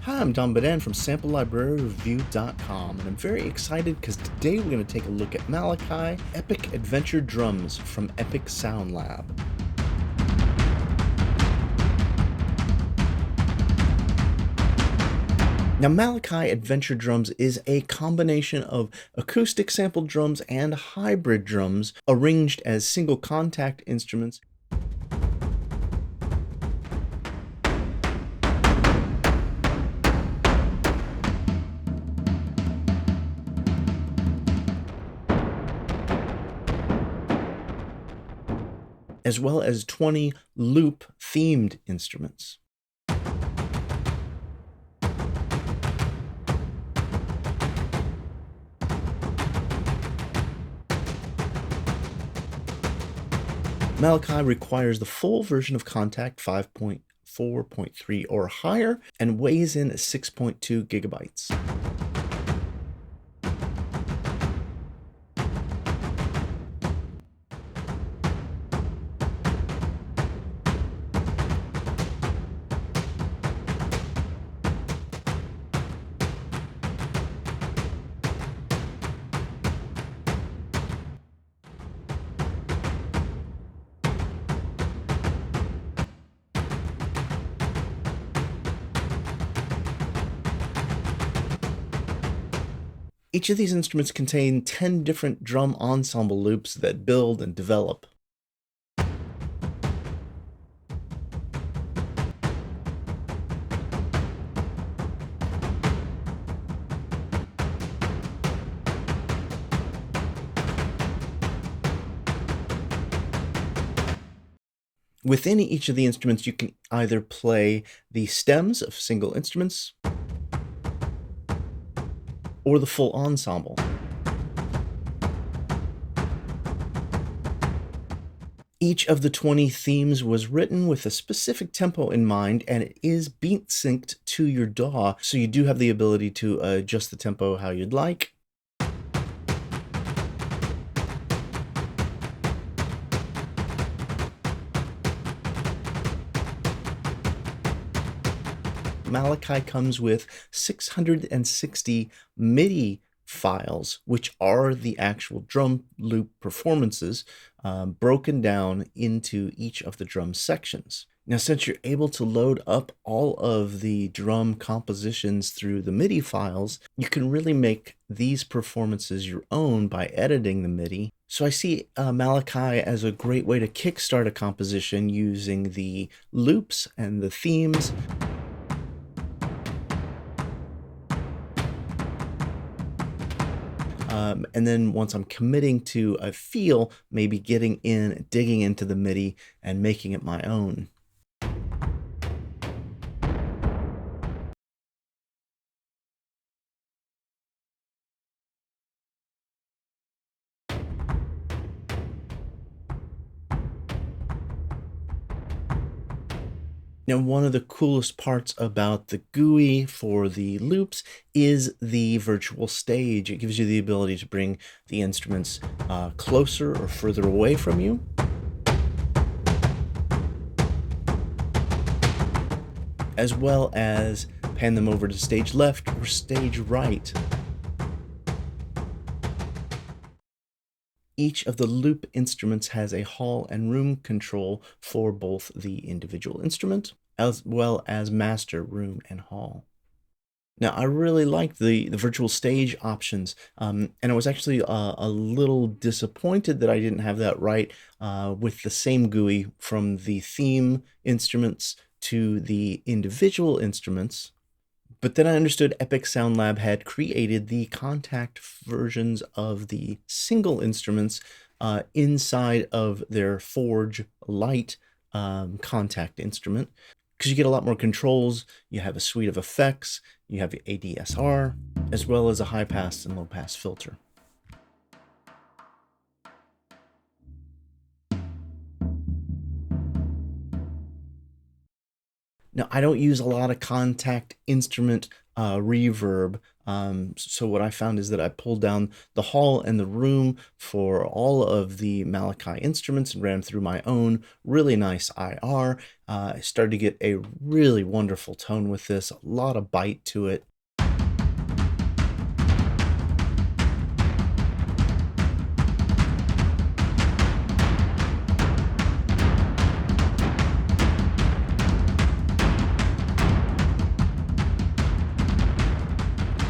Hi, I'm Don Badan from SampleLibraryReview.com, and I'm very excited because today we're going to take a look at Maliki Epic Adventure Drums from Epic Soundlab. Now, Malachi Adventure Drums is a combination of acoustic sampled drums and hybrid drums arranged as single contact instruments. As well as 20 loop-themed instruments. Malachi requires the full version of Contact 5.4.3 or higher and weighs in at 6.2 gigabytes. Each of these instruments contain 10 different drum ensemble loops that build and develop. Within each of the instruments, you can either play the stems of single instruments or the full ensemble. Each of the 20 themes was written with a specific tempo in mind, and it is beat synced to your DAW, so you do have the ability to adjust the tempo how you'd like. Malachi comes with 660 MIDI files, which are the actual drum loop performances broken down into each of the drum sections. Now, since you're able to load up all of the drum compositions through the MIDI files, you can really make these performances your own by editing the MIDI. So I see Malachi as a great way to kickstart a composition using the loops and the themes. And then once I'm committing to a feel, maybe getting in, digging into the MIDI and making it my own. Now, one of the coolest parts about the GUI for the loops is the virtual stage. It gives you the ability to bring the instruments closer or further away from you. As well as pan them over to stage left or stage right. Each of the loop instruments has a hall and room control for both the individual instrument as well as master, room, and hall. Now, I really like the virtual stage options, and I was actually a little disappointed that I didn't have that right with the same GUI from the theme instruments to the individual instruments. But then I understood Epic Soundlab had created the contact versions of the single instruments inside of their Forge Lite contact instrument, because you get a lot more controls. You have a suite of effects, you have the ADSR, as well as a high pass and low pass filter. Now, I don't use a lot of contact instrument reverb. So what I found is that I pulled down the hall and the room for all of the Malachi instruments and ran through my own really nice IR. I started to get a really wonderful tone with this, a lot of bite to it.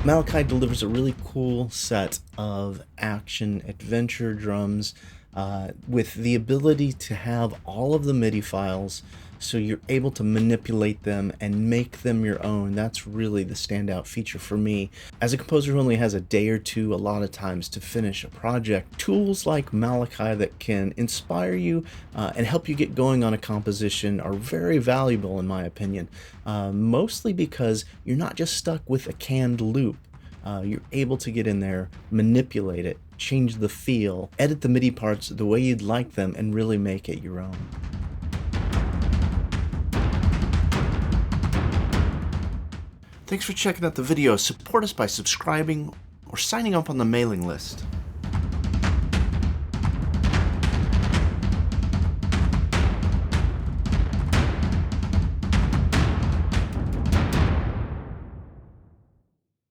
Malachi delivers a really cool set of action adventure drums with the ability to have all of the MIDI files so you're able to manipulate them and make them your own. That's really the standout feature for me. As a composer who only has a day or two a lot of times to finish a project, tools like Malachi that can inspire you and help you get going on a composition are very valuable in my opinion, mostly because you're not just stuck with a canned loop. You're able to get in there, manipulate it, change the feel, edit the MIDI parts the way you'd like them, and really make it your own. Thanks for checking out the video. Support us by subscribing or signing up on the mailing list.